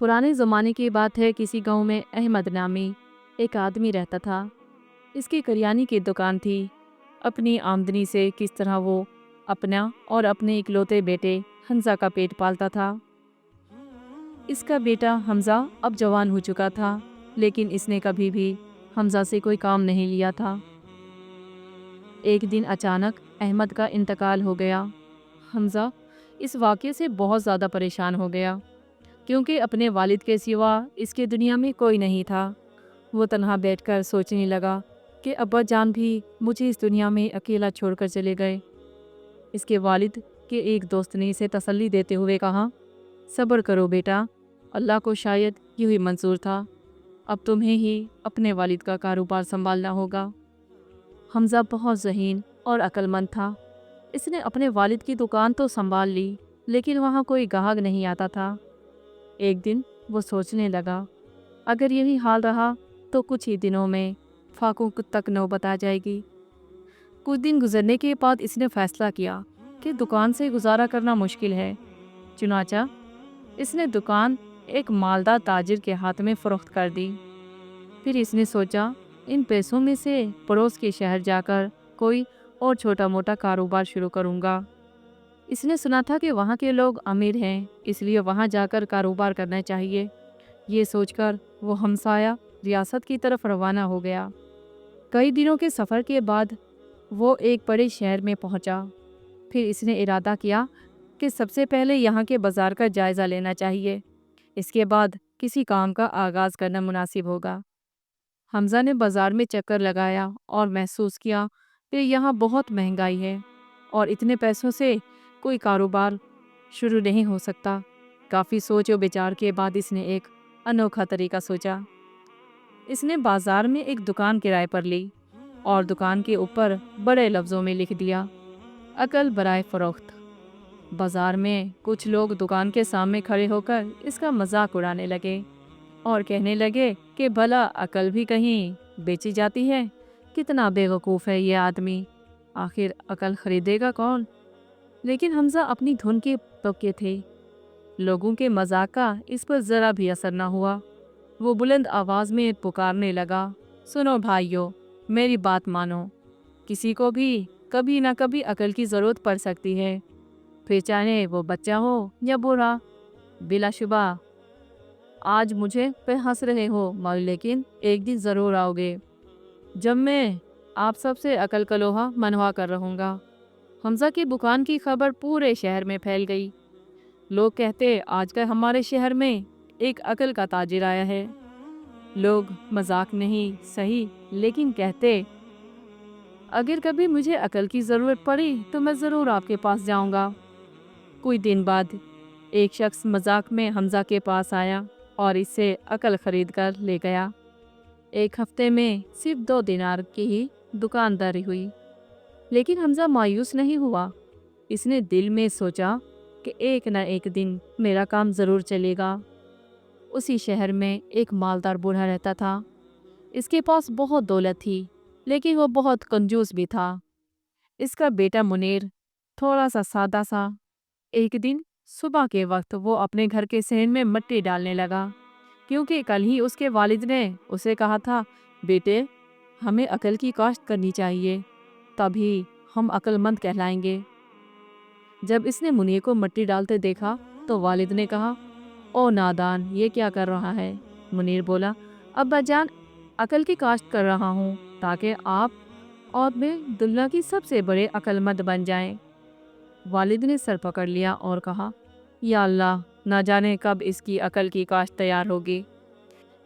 पुराने ज़माने की बात है। किसी गांव में अहमद नामी एक आदमी रहता था। इसकी करियाने की दुकान थी। अपनी आमदनी से किस तरह वो अपना और अपने इकलौते बेटे हमजा का पेट पालता था। इसका बेटा हमजा अब जवान हो चुका था, लेकिन इसने कभी भी हमजा से कोई काम नहीं लिया था। एक दिन अचानक अहमद का इंतकाल हो गया। हमजा इस वाक़ये से बहुत ज़्यादा परेशान हो गया, क्योंकि अपने वालिद के सिवा इसके दुनिया में कोई नहीं था। वो तन्हा बैठकर सोचने लगा कि अब्बा जान भी मुझे इस दुनिया में अकेला छोड़कर चले गए। इसके वालिद के एक दोस्त ने इसे तसल्ली देते हुए कहा, सब्र करो बेटा, अल्लाह को शायद यूँ ही मंजूर था। अब तुम्हें ही अपने वालिद का कारोबार संभालना होगा। हमजा बहुत ज़हीन और अक्लमंद था। इसने अपने वालिद की दुकान तो संभाल ली, लेकिन वहाँ कोई ग्राहक नहीं आता था। एक दिन वो सोचने लगा, अगर यही हाल रहा तो कुछ ही दिनों में फाकों तक नौबत आ जाएगी। कुछ दिन गुजरने के बाद इसने फैसला किया कि दुकान से गुजारा करना मुश्किल है। चुनाचा इसने दुकान एक मालदार ताजिर के हाथ में फ़रोख्त कर दी। फिर इसने सोचा, इन पैसों में से पड़ोस के शहर जाकर कोई और छोटा मोटा कारोबार शुरू करूँगा। इसने सुना था कि वहाँ के लोग अमीर हैं, इसलिए वहाँ जाकर कारोबार करना चाहिए। ये सोचकर वो हमसाया रियासत की तरफ रवाना हो गया। कई दिनों के सफ़र के बाद वो एक बड़े शहर में पहुँचा। फिर इसने इरादा किया कि सबसे पहले यहाँ के बाज़ार का जायज़ा लेना चाहिए, इसके बाद किसी काम का आगाज़ करना मुनासिब होगा। हमजा ने बाज़ार में चक्कर लगाया और महसूस किया कि यहाँ बहुत महंगाई है और इतने पैसों से कोई कारोबार शुरू नहीं हो सकता। काफ़ी सोच और विचार के बाद इसने एक अनोखा तरीका सोचा। इसने बाज़ार में एक दुकान किराए पर ली और दुकान के ऊपर बड़े लफ्ज़ों में लिख दिया, अकल बराए फ़रोख्त। बाज़ार में कुछ लोग दुकान के सामने खड़े होकर इसका मजाक उड़ाने लगे और कहने लगे कि भला अकल भी कहीं बेची जाती है। कितना बेवकूफ़ है ये आदमी, आखिर अकल ख़रीदेगा कौन। लेकिन हमजा अपनी धुन के पक्के थे। लोगों के मजाक का इस पर ज़रा भी असर न हुआ। वो बुलंद आवाज़ में पुकारने लगा, सुनो भाइयों, मेरी बात मानो। किसी को भी कभी ना कभी अकल की ज़रूरत पड़ सकती है, फिर चाहे वो बच्चा हो या बूढ़ा। बिलाशुबा आज मुझे पे हंस रहे हो, मगर लेकिन एक दिन ज़रूर आओगे जब मैं आप सबसे अकल का लोहा मनवा कर रहूँगा। हमजा की दुकान की खबर पूरे शहर में फैल गई। लोग कहते, आजकल हमारे शहर में एक अकल का ताजिर आया है। लोग मजाक नहीं सही, लेकिन कहते, अगर कभी मुझे अकल की ज़रूरत पड़ी तो मैं ज़रूर आपके पास जाऊंगा। कुछ दिन बाद एक शख्स मजाक में हमजा के पास आया और इससे अकल ख़रीद कर ले गया। एक हफ्ते में सिर्फ 2 दिनार की ही दुकानदारी हुई, लेकिन हमजा मायूस नहीं हुआ। इसने दिल में सोचा कि एक न एक दिन मेरा काम ज़रूर चलेगा। उसी शहर में एक मालदार बूढ़ा रहता था। इसके पास बहुत दौलत थी, लेकिन वो बहुत कंजूस भी था। इसका बेटा मुनीर थोड़ा सा सादा सा। एक दिन सुबह के वक्त वो अपने घर के सहन में मिट्टी डालने लगा, क्योंकि कल ही उसके वालिद ने उसे कहा था, बेटे हमें अकल की काश्त करनी चाहिए, तभी हम अक्लमंद कहलाएंगे। जब इसने मुनीर को मिट्टी डालते देखा तो वालिद ने कहा, ओ नादान, ये क्या कर रहा है। मुनीर बोला, अब्बा जान, अकल की काश्त कर रहा हूँ ताकि आप और मैं दुनिया की सबसे बड़े अक्लमंद बन जाएं। वालिद ने सर पकड़ लिया और कहा, या अल्लाह, ना जाने कब इसकी अकल की काश्त तैयार होगी।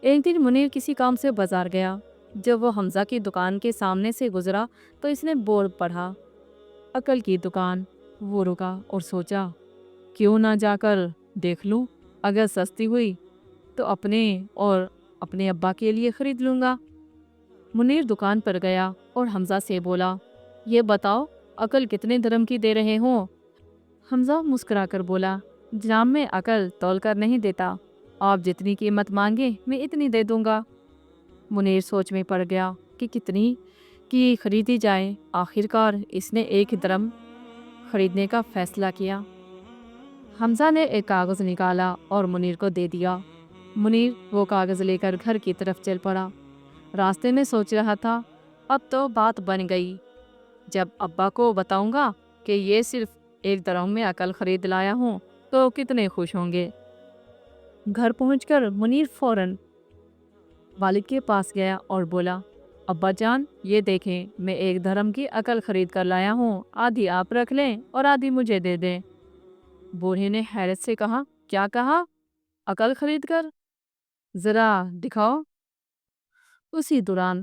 एक दिन मुनीर किसी काम से बाजार गया। जब वो हमजा की दुकान के सामने से गुजरा तो इसने बोर्ड पढ़ा, अकल की दुकान। वो रुका और सोचा, क्यों ना जाकर देख लूं, अगर सस्ती हुई तो अपने और अपने अब्बा के लिए ख़रीद लूँगा। मुनीर दुकान पर गया और हमजा से बोला, ये बताओ अकल कितने दिरहम की दे रहे हो। हमजा मुस्कुराकर बोला, जनाब मैं अकल तौल कर नहीं देता, आप जितनी कीमत मांगे मैं इतनी दे दूँगा। मुनीर सोच में पड़ गया कि कितनी की ख़रीदी जाए। आखिरकार इसने 1 दिरहम ख़रीदने का फ़ैसला किया। हमजा ने एक कागज़ निकाला और मुनीर को दे दिया। منیر وہ کاغذ لے کر گھر کی طرف چل پڑا۔ راستے میں سوچ رہا تھا، اب تو بات بن گئی، جب ابا کو بتاؤں گا کہ یہ صرف ایک درہم میں عقل خرید لایا ہوں تو کتنے خوش ہوں گے۔ گھر پہنچ کر منیر فوراً والد کے پاس گیا اور بولا، ابا جان یہ دیکھیں، میں ایک درہم کی عقل خرید کر لایا ہوں، آدھی آپ رکھ لیں اور آدھی مجھے دے دیں۔ بوڑھے نے حیرت سے کہا، کیا کہا؟ عقل خرید کر؟ ذرا دکھاؤ۔ اسی دوران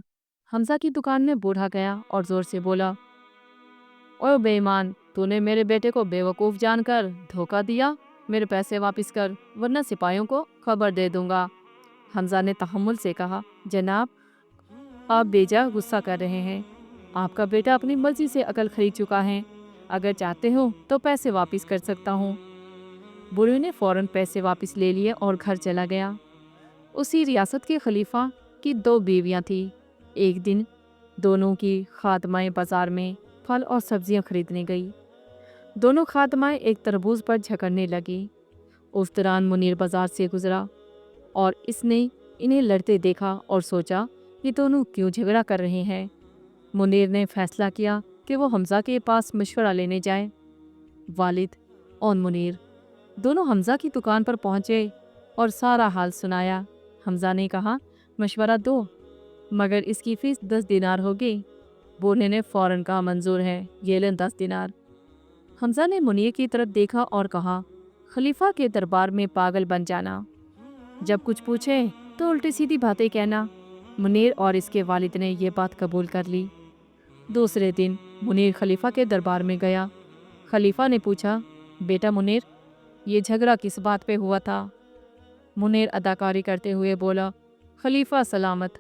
حمزہ کی دکان میں بوڑھا گیا اور زور سے بولا، اوے بے ایمان، تو نے میرے بیٹے کو بیوقوف جان کر دھوکہ دیا، میرے پیسے واپس کر ورنہ سپاہیوں کو خبر دے دوں گا۔ حمزہ نے تحمل سے کہا، جناب آپ بیجا غصہ کر رہے ہیں، آپ کا بیٹا اپنی مرضی سے عقل خرید چکا ہے، اگر چاہتے ہو تو پیسے واپس کر سکتا ہوں۔ بوڑھے نے فوراً پیسے واپس لے لیے اور گھر چلا گیا۔ اسی ریاست کے خلیفہ کی 2 بیویاں تھیں۔ ایک دن دونوں کی خادمائیں بازار میں پھل اور سبزیاں خریدنے گئی۔ دونوں خادمائیں ایک تربوز پر جھکڑنے لگی۔ اس دوران منیر بازار سے گزرا اور اس نے انہیں لڑتے دیکھا اور سوچا یہ دونوں کیوں جھگڑا کر رہے ہیں۔ منیر نے فیصلہ کیا کہ وہ حمزہ کے پاس مشورہ لینے جائے۔ والد اور منیر دونوں حمزہ کی دکان پر پہنچے اور سارا حال سنایا۔ حمزہ نے کہا، مشورہ دو مگر اس کی فیس 10 دینار ہوگی۔ بوڑھے نے فوراً کہا، منظور ہے، یہ لیں 10 دینار۔ حمزہ نے منیر کی طرف دیکھا اور کہا، خلیفہ کے دربار میں پاگل بن جانا، جب کچھ پوچھے تو الٹی سیدھی باتیں کہنا۔ منیر اور اس کے والد نے یہ بات قبول کر لی۔ دوسرے دن منیر خلیفہ کے دربار میں گیا۔ خلیفہ نے پوچھا، بیٹا منیر، یہ جھگڑا کس بات پہ ہوا تھا؟ منیر اداکاری کرتے ہوئے بولا، خلیفہ سلامت،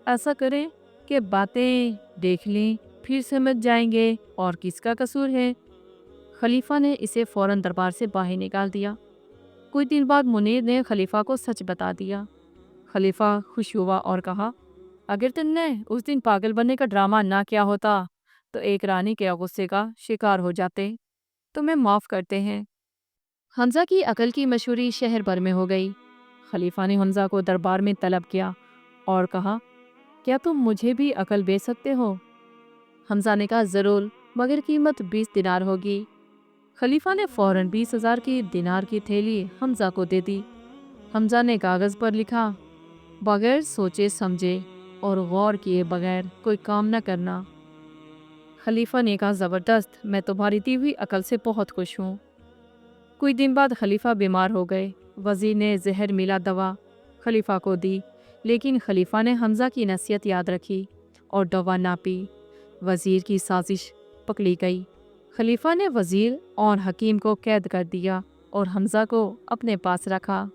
ایسا کریں کہ باتیں دیکھ لیں پھر سمجھ جائیں گے اور کس کا قصور ہے۔ خلیفہ نے اسے فوراً دربار سے باہر نکال دیا۔ کچھ دن بعد منیر نے خلیفہ کو سچ بتا دیا۔ خلیفہ خوش ہوا اور کہا، اگر تم نے اس دن پاگل بننے کا ڈرامہ نہ کیا ہوتا تو ایک رانی کے غصے کا شکار ہو جاتے، تمہیں معاف کرتے ہیں۔ حمزہ کی عقل کی مشہوری شہر بھر میں ہو گئی۔ خلیفہ نے حمزہ کو دربار میں طلب کیا اور کہا، کیا تم مجھے بھی عقل بیچ سکتے ہو؟ حمزہ نے کہا، ضرور، مگر قیمت 20 دینار ہوگی۔ خلیفہ نے فوراً 20,000 کی دینار کی تھیلی حمزہ کو دے دی۔ حمزہ نے کاغذ پر لکھا، بغیر سوچے سمجھے اور غور کیے بغیر کوئی کام نہ کرنا۔ خلیفہ نے کہا، زبردست، میں تمہاری دی ہوئی عقل سے بہت خوش ہوں۔ کچھ دن بعد خلیفہ بیمار ہو گئے۔ وزیر نے زہر ملا دوا خلیفہ کو دی، لیکن خلیفہ نے حمزہ کی نصیحت یاد رکھی اور دوا نہ پی۔ وزیر کی سازش پکڑی گئی۔ خلیفہ نے وزیر اور حکیم کو قید کر دیا اور حمزہ کو اپنے پاس رکھا۔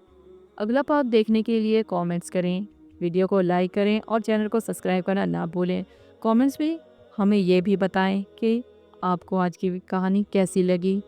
اگلا پارٹ دیکھنے کے لیے کامنٹس کریں، ویڈیو کو لائک کریں اور چینل کو سبسکرائب کرنا نہ بھولیں۔ کامنٹس میں ہمیں یہ بھی بتائیں کہ آپ کو آج کی کہانی کیسی لگی۔